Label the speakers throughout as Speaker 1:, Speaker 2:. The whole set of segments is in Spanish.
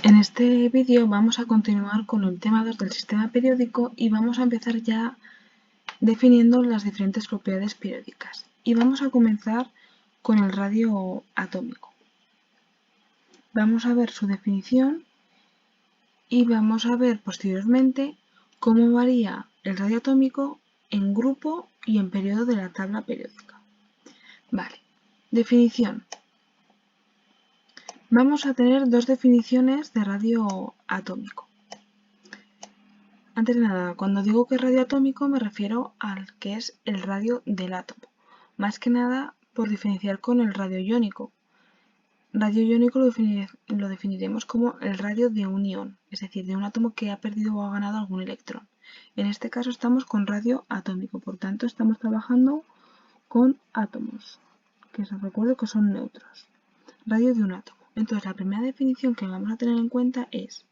Speaker 1: En este vídeo vamos a continuar con el tema 2 del sistema periódico y vamos a empezar ya definiendo las diferentes propiedades periódicas. Y vamos a comenzar con el radio atómico. Vamos a ver su definición y vamos a ver posteriormente cómo varía el radio atómico en grupo y en periodo de la tabla periódica. Vale, definición. Vamos a tener dos definiciones de radio atómico. Antes de nada, cuando digo que es radio atómico me refiero al que es el radio del átomo, más que nada por diferenciar con el radio iónico. Radio iónico lo definiremos como el radio de un ion, es decir, de un átomo que ha perdido o ha ganado algún electrón. En este caso estamos con radio atómico, por tanto estamos trabajando con átomos, que os recuerdo que son neutros. Radio de un átomo. Entonces la primera definición que vamos a tener en cuenta es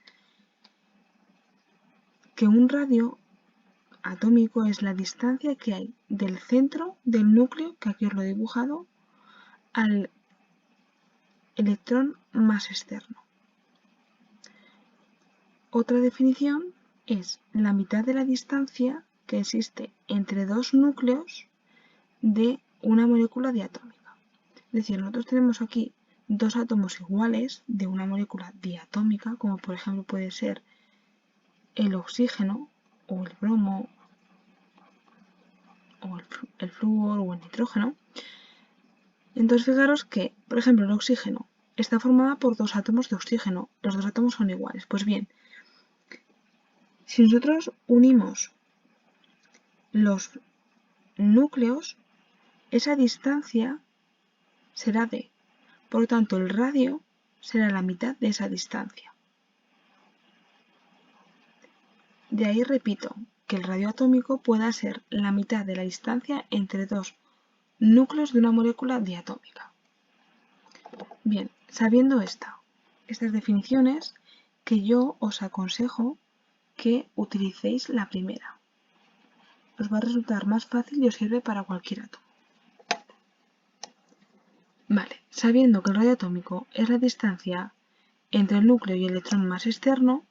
Speaker 1: que un radio atómico es la distancia que hay del centro del núcleo, que aquí os lo he dibujado, al electrón más externo. Otra definición es la mitad de la distancia que existe entre dos núcleos de una molécula diatómica. Es decir, nosotros tenemos aquí dos átomos iguales de una molécula diatómica, como por ejemplo puede ser el oxígeno o el bromo o el flúor o el nitrógeno. Entonces fijaros que, por ejemplo, el oxígeno está formada por dos átomos de oxígeno. Los dos átomos son iguales. Pues bien, si nosotros unimos los núcleos, esa distancia será d. Por lo tanto, el radio será la mitad de esa distancia. De ahí repito que el radio atómico pueda ser la mitad de la distancia entre dos núcleos de una molécula diatómica. Bien, sabiendo estas definiciones, que yo os aconsejo que utilicéis la primera. Os va a resultar más fácil y os sirve para cualquier átomo. Vale, sabiendo que el radio atómico es la distancia entre el núcleo y el electrón más externo,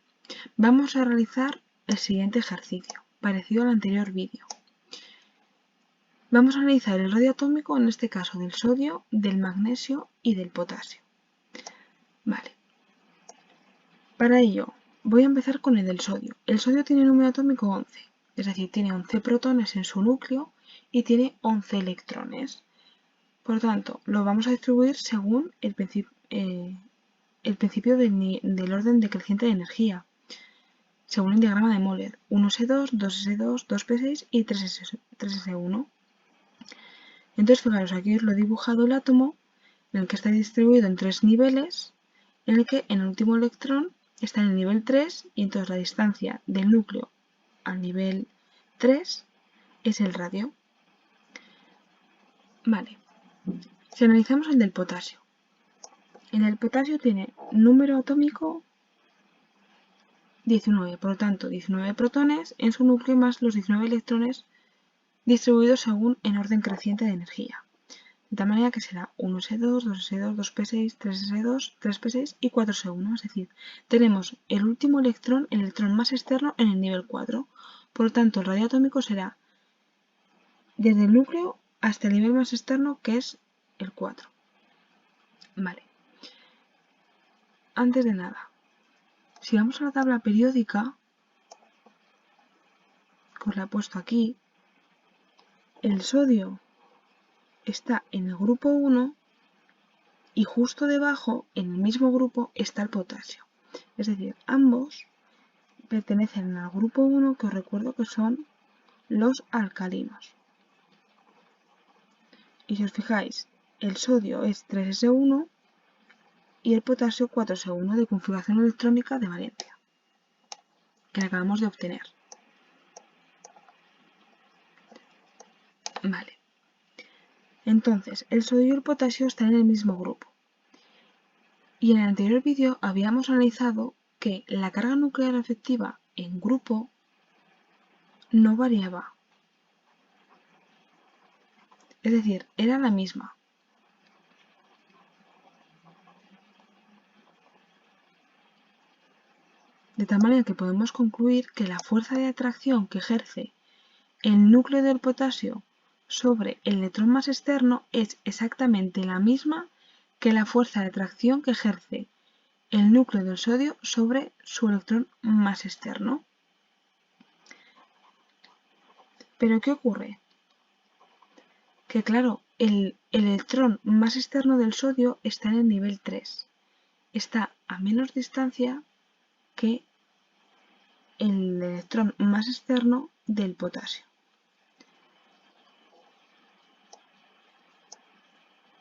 Speaker 1: vamos a realizar el siguiente ejercicio, parecido al anterior vídeo. Vamos a analizar el radio atómico, en este caso del sodio, del magnesio y del potasio. Vale. Para ello, voy a empezar con el del sodio. El sodio tiene número atómico 11, es decir, tiene 11 protones en su núcleo y tiene 11 electrones. Por lo tanto, lo vamos a distribuir según el principio del orden decreciente de energía, según el diagrama de Moller: 1s2, 2s2, 2p6 y 3s1. Entonces, fijaros, aquí os lo he dibujado el átomo en el que está distribuido en tres niveles, en el que en el último electrón está en el nivel 3 y entonces la distancia del núcleo al nivel 3 es el radio. Vale, si analizamos el del potasio. El potasio tiene número atómico 19, por lo tanto 19 protones en su núcleo más los 19 electrones distribuidos según en orden creciente de energía. De tal manera que será 1s2, 2s2, 2p6, 3s2, 3p6 y 4s1. Es decir, tenemos el último electrón, el electrón más externo, en el nivel 4. Por lo tanto, el radio atómico será desde el núcleo hasta el nivel más externo, que es el 4. Vale. Antes de nada, si vamos a la tabla periódica, que os la he puesto aquí, el sodio está en el grupo 1 y justo debajo, en el mismo grupo, está el potasio. Es decir, ambos pertenecen al grupo 1, que os recuerdo que son los alcalinos. Y si os fijáis, el sodio es 3s1 y el potasio 4s1 de configuración electrónica de valencia, que acabamos de obtener. Vale. Entonces, el sodio y el potasio están en el mismo grupo. Y en el anterior vídeo habíamos analizado que la carga nuclear efectiva en grupo no variaba. Es decir, era la misma. de tal manera que podemos concluir que la fuerza de atracción que ejerce el núcleo del potasio sobre el electrón más externo es exactamente la misma que la fuerza de atracción que ejerce el núcleo del sodio sobre su electrón más externo. ¿Pero qué ocurre? Que claro, el electrón más externo del sodio está en el nivel 3. Está a menos distancia que el electrón más externo del potasio.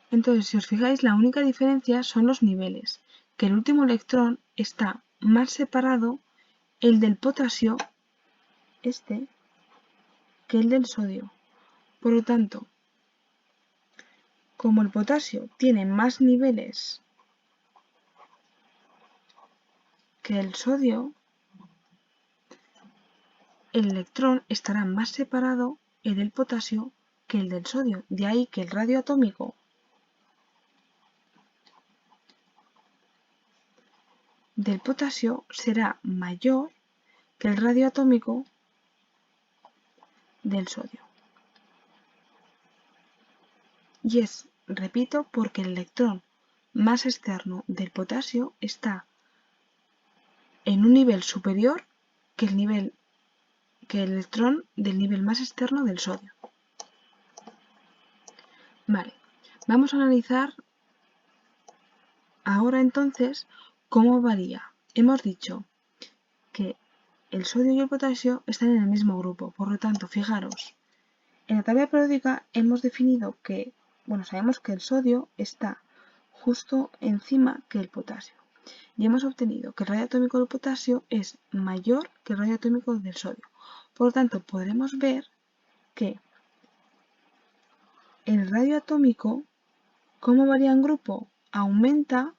Speaker 1: Entonces, si os fijáis, la única diferencia son los niveles, que el último electrón está más separado, el del potasio, que el del sodio. Por lo tanto, como el potasio tiene más niveles que el sodio, el electrón estará más separado, el del potasio, que el del sodio. De ahí que el radio atómico del potasio será mayor que el radio atómico del sodio. Y es, repito, porque el electrón más externo del potasio está en un nivel superior que el electrón del nivel más externo del sodio. Vale, vamos a analizar ahora entonces cómo varía. Hemos dicho que el sodio y el potasio están en el mismo grupo, por lo tanto, fijaros, en la tabla periódica hemos definido que, sabemos que el sodio está justo encima que el potasio. Y hemos obtenido que el radio atómico del potasio es mayor que el radio atómico del sodio. Por lo tanto, podremos ver que el radio atómico, ¿cómo varía en grupo? Aumenta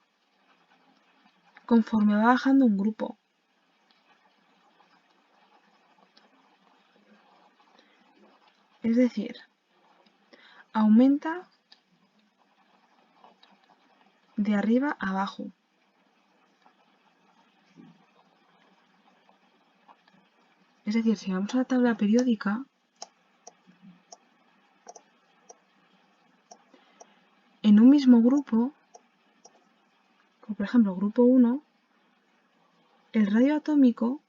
Speaker 1: conforme va bajando un grupo. Es decir, aumenta de arriba a abajo. Es decir, si vamos a la tabla periódica, en un mismo grupo, como por ejemplo grupo 1, el radio atómico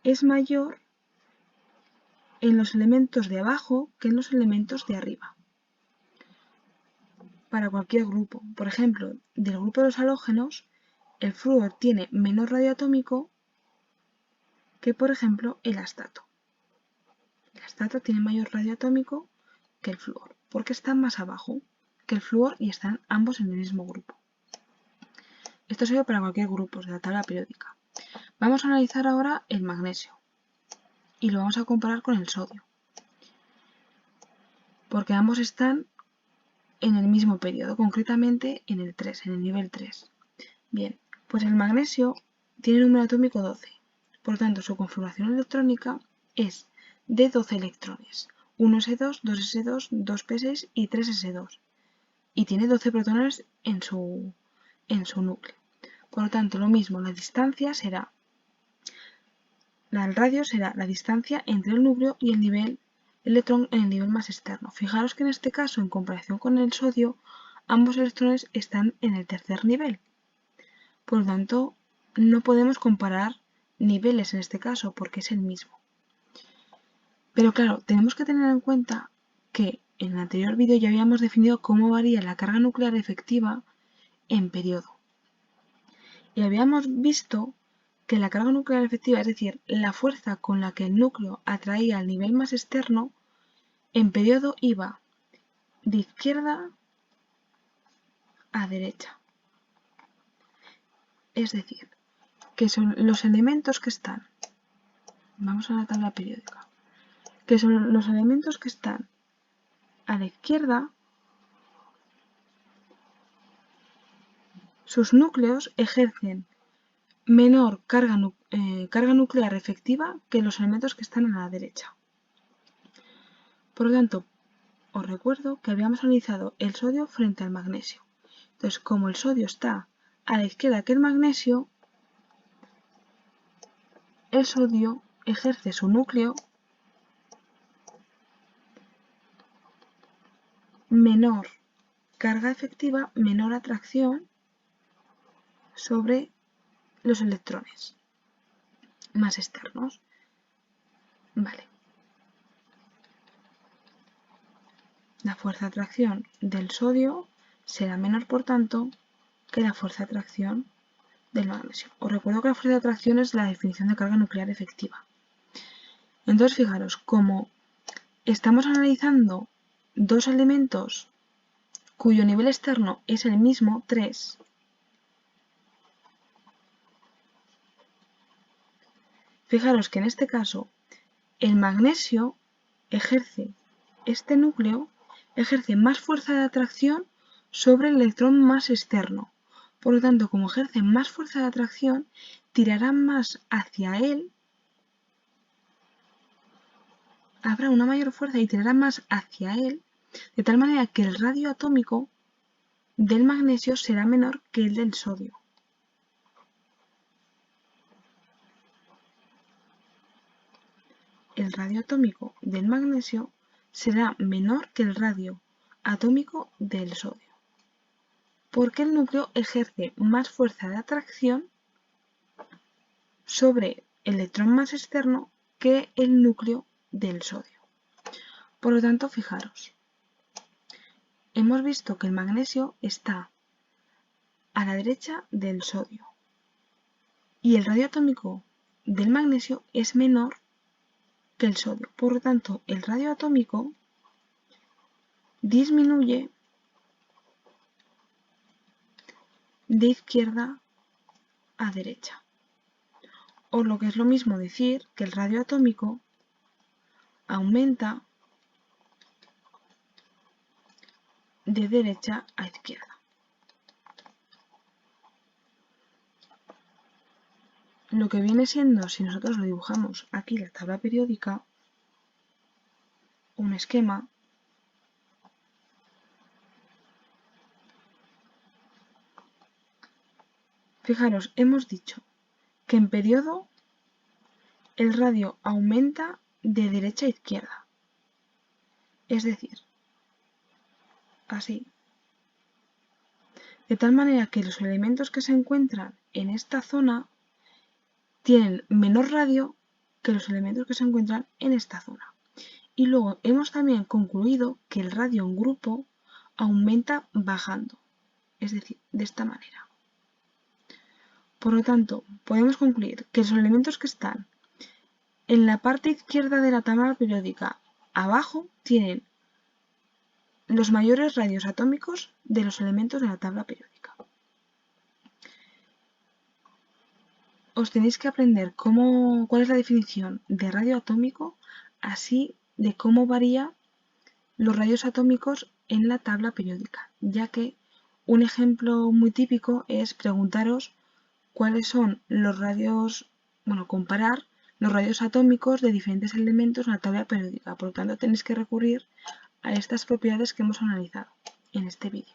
Speaker 1: es mayor en los elementos de abajo que en los elementos de arriba. Para cualquier grupo. Por ejemplo, del grupo de los halógenos, el flúor tiene menos radio atómico que, por ejemplo, el astato. El astato tiene mayor radio atómico que el flúor, porque está más abajo que el flúor y están ambos en el mismo grupo. Esto sirve para cualquier grupo de la tabla periódica. Vamos a analizar ahora el magnesio y lo vamos a comparar con el sodio, porque ambos están en el mismo periodo, concretamente en el 3, en el nivel 3. Bien, pues el magnesio tiene número atómico 12, por lo tanto su configuración electrónica es de 12 electrones, 1s2, 2s2, 2p6 y 3s2, y tiene 12 protones en su núcleo. Por lo tanto, lo mismo, la distancia será, el radio será la distancia entre el núcleo y el electrón en el nivel más externo. Fijaros que en este caso, en comparación con el sodio, ambos electrones están en el tercer nivel. Por lo tanto, no podemos comparar niveles en este caso porque es el mismo. Pero claro, tenemos que tener en cuenta que en el anterior vídeo ya habíamos definido cómo varía la carga nuclear efectiva en periodo. Y habíamos visto que la carga nuclear efectiva, es decir, la fuerza con la que el núcleo atraía al nivel más externo, en periodo iba de izquierda a derecha. Es decir, que son los elementos que están, vamos a la tabla periódica, que son los elementos que están a la izquierda, sus núcleos ejercen menor carga nuclear efectiva que los elementos que están a la derecha. Por lo tanto, os recuerdo que habíamos analizado el sodio frente al magnesio. Entonces, como el sodio está a la izquierda que el magnesio, el sodio ejerce su núcleo menor carga efectiva, menor atracción sobre los electrones más externos. Vale. La fuerza de atracción del sodio será menor, por tanto, que la fuerza de atracción del magnesio. Os recuerdo que la fuerza de atracción es la definición de carga nuclear efectiva. Entonces, fijaros, como estamos analizando dos elementos cuyo nivel externo es el mismo, 3, fijaros que en este caso el magnesio ejerce, este núcleo ejerce más fuerza de atracción sobre el electrón más externo. Por lo tanto, como ejerce más fuerza de atracción, tirará más hacia él, habrá una mayor fuerza y tirará más hacia él, de tal manera que el radio atómico del magnesio será menor que el del sodio. El radio atómico del magnesio será menor que el radio atómico del sodio, porque el núcleo ejerce más fuerza de atracción sobre el electrón más externo que el núcleo del sodio. Por lo tanto, fijaros, hemos visto que el magnesio está a la derecha del sodio y el radio atómico del magnesio es menor que el sodio. Por lo tanto, el radio atómico disminuye de izquierda a derecha. O lo que es lo mismo decir que el radio atómico aumenta de derecha a izquierda. Lo que viene siendo, si nosotros lo dibujamos aquí la tabla periódica, un esquema, fijaros, hemos dicho que en periodo el radio aumenta de derecha a izquierda. Es decir, así. De tal manera que los elementos que se encuentran en esta zona tienen menor radio que los elementos que se encuentran en esta zona. Y luego hemos también concluido que el radio en grupo aumenta bajando, es decir, de esta manera. Por lo tanto, podemos concluir que los elementos que están en la parte izquierda de la tabla periódica abajo tienen los mayores radios atómicos de los elementos de la tabla periódica. Os tenéis que aprender cuál es la definición de radio atómico, así de cómo varían los radios atómicos en la tabla periódica, ya que un ejemplo muy típico es preguntaros cuáles son los radios, comparar los radios atómicos de diferentes elementos en la tabla periódica. Por lo tanto, tenéis que recurrir a estas propiedades que hemos analizado en este vídeo.